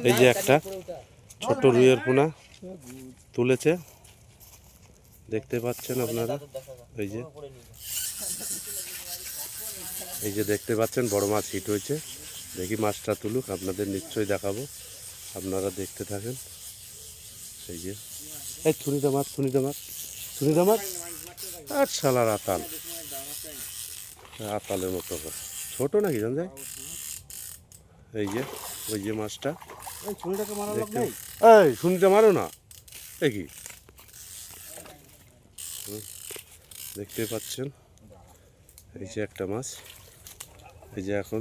এই যে একটা ছোট রুইয়ের পোনা তুলেছে, দেখতে পাচ্ছেন আপনারা। এই যে দেখতে পাচ্ছেন বড় মাছ হিট হয়েছে। দেখি মাছটা তুলুক, আপনাদের নিশ্চয়ই দেখাবো, আপনারা দেখতে থাকেন। এই যে এই ছুনিটা মাছ, আর শালার আতালের মতো ছোট নাকি জান যায়। এই যে ওই যে মাছটা, এই ছুনিটা মারো না, কি দেখতে পাচ্ছেন। এই যে একটা মাছ, এই যে এখন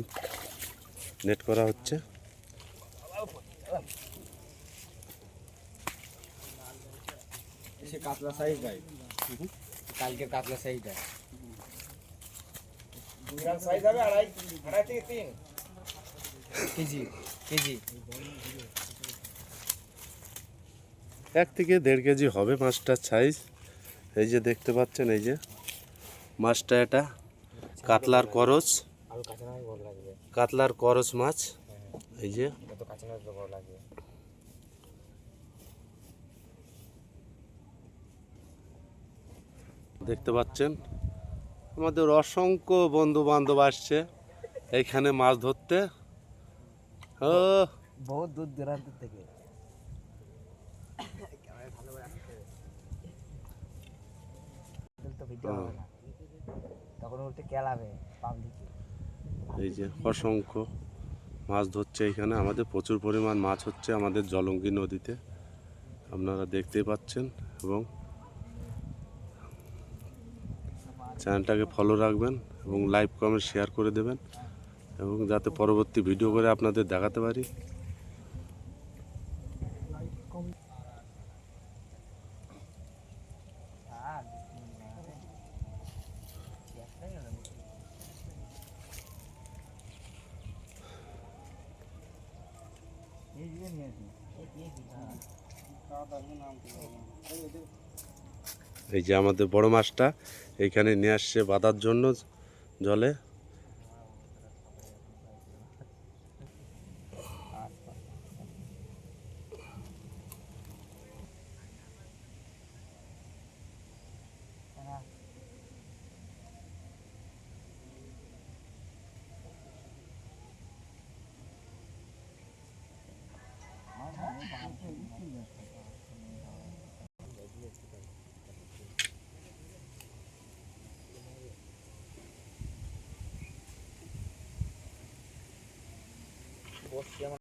নেট করা হচ্ছে। কাতলা সাইজ ভাই, কালকে কাতলা সাইজ দেয়, সাইজ হবে 2.5 থেকে 3 কেজি 1 থেকে 1.5 কেজি হবে মাছটার সাইজ। এই যে দেখতে পাচ্ছেন, এই যে মাছটা, এটা কাতলার করস মাছ। এই যে দেখতে পাচ্ছেন আমাদের অসংখ্য বন্ধু বান্ধব আসছে এইখানে মাছ ধরতে, বহুত দূর দূরান্ত থেকে। এই যে অসংখ্য মাছ ধরছে এখানে, আমাদের প্রচুর পরিমাণ মাছ হচ্ছে আমাদের জলঙ্গি নদীতে, আপনারা দেখতেই পাচ্ছেন। এবং চ্যানেলটাকে ফলো রাখবেন এবং লাইক কমেন্ট শেয়ার করে দেবেন, এবং যাতে পরবর্তী ভিডিও করে আপনাদের দেখাতে পারি। এই যে আমাদের বড় মাছটা এইখানে নিয়ে আসছে বাঁধার জন্য জলে।